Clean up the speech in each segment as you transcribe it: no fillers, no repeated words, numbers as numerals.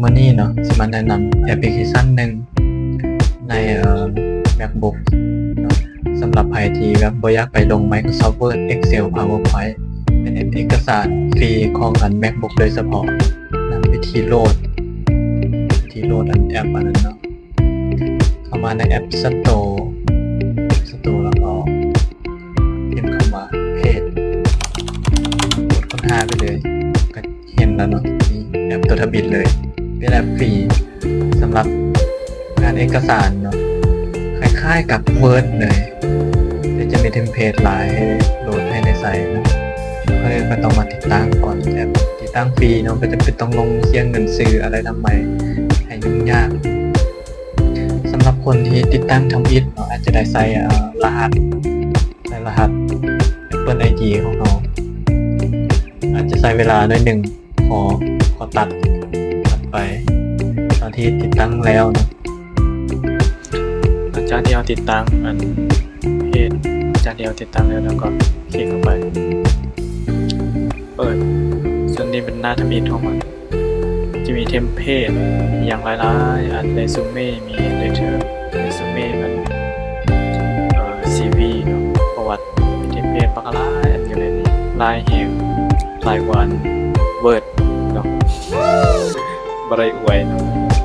มื่อนี้เนาะสิมาแนะนำแอปพลิเคชันหนึ่งในMacBook เนาะสำหรับใครที่แบบบ่อยากไปลง Microsoft Word Excel PowerPoint เป็นแอปเอกสารฟรีของMacBook โดยเฉพาะนะวิธีโหลดแอปอันนั้นเนาะเข้ามาในแอป Store แล้วก็พิมพ์คำว่าเพจกดค้นหาไปเลยก็เห็นแล้วเนาะนี่แอปตัวทบิดเลยเป็นแอปฟรีสำหรับงานเอกสารเนาะคล้ายๆกับ Word เลยแต่จะมีเทมเพลตหลายให้โหลดให้ในไซต์นะก็ต้องมาติดตั้งก่อนแอปติดตั้งฟรีเนาะก็จะเป็นต้องลงเสียเงินซื้ออะไรทำไมให้ยุ่งยากสำหรับคนที่ติดตั้งทำอิฐเนาะอาจจะได้ใส่รหัสApple ID ของเราอาจจะใช้เวลาหน่อยหนึ่งขอตัดไปตอนที่ติดตั้งแล้วนะหลังจากที่เราติดตั้งเพจแล้วก็คลิกเข้าไปเปิดส่วนนี้เป็นหน้าทำอิฐของมันจะมีเทมเพลตอย่างหลายๆอันเรซูเม่มีเลเทอร์เรซูเม่มันCV เนาะประวัติมีเทมเพลตปากลายอันอยู่ในนี้ลายแห่งลายวันเวิร์ดเนาะบริอวยเนาะ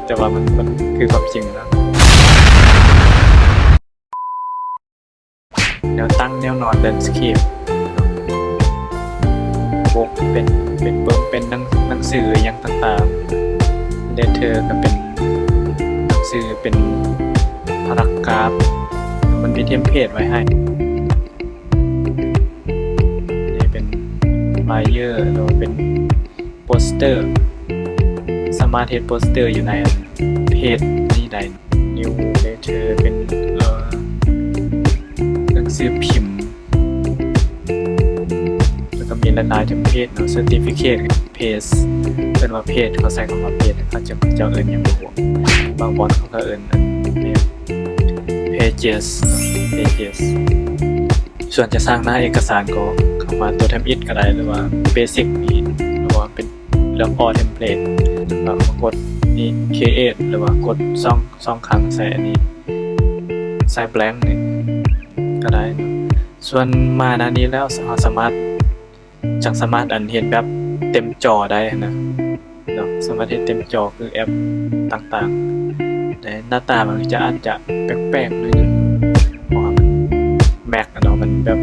แต่ว่ามันคือความจริงนะแนวตั้งแนวนอนเดนสเคปวงเป็นหนังสืออย่างต่างๆเลเทอร์ก็เป็นหนังสือเป็นพารากราฟมันมีเทมเพลตไว้ให้นี่เป็นไลเยอร์หรือเป็นโปสเตอร์สามารถเทสโปสเตอร์อยู่ในเพจนี้ได้ New Letter เป็นหนังสือพิมพ์แล้วก็มีหลายๆเทมเพลตเนาะ Certificate Page เป็นว่าเพจเขาใส่คำว่าเพจเขาจะเอิ้นอย่างบ่บางบอนเขาก็เอิ้นPages ส่วนจะสร้างหน้าเอกสารก็เข้ามาตัว Template ก็ได้หรือว่า Basic นี่หรือว่าเป็นเรื่อง All Template แล้วก็กดนี่ Create หรือว่ากด2ครั้งใส่อันนี้ใส่ blank นี่ก็ได้ส่วนมาหน้านี้แล้วสามารถเห็นแบบเต็มจอได้นะเนาะสามารถเห็นเต็มจอคือแอปต่างๆแต่หน้าตามันอาจจะแปลกๆหน่อยนึงเพราะว่ามัน Mac เนาะมันแบบ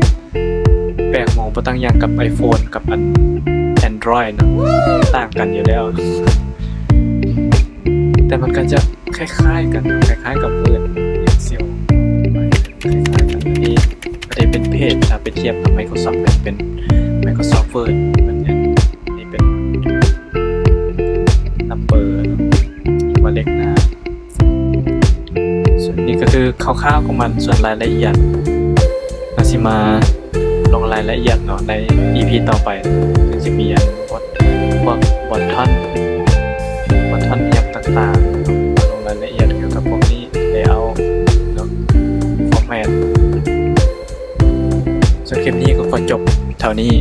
แปลกมองบ่ต่างอย่างกับ iPhone กับAndroid เนาะต่างกันอยู่แล้วแต่มันก็จะคล้ายๆกันคล้ายๆกับ Word Excel คล้ายๆกันนี่ประเด็นเป็นเพจถ้าไปเทียบกับ Microsoft เป็น Microsoft Word มันนี่เป็น number อีกว่าเลขหน้าส่วนนี้ก็คือคร่าวๆของมันส่วนรายละเอียดเราสิมาลงรายละเอียดเนาะใน EP ต่อไปซึ่งจะมีพวกบอททอนอย่างต่างๆลงรายละเอียดเกี่ยวกับพวกนี้ layout เนาะ format ส่วนคลิปนี้ก็ขอจบเท่านี้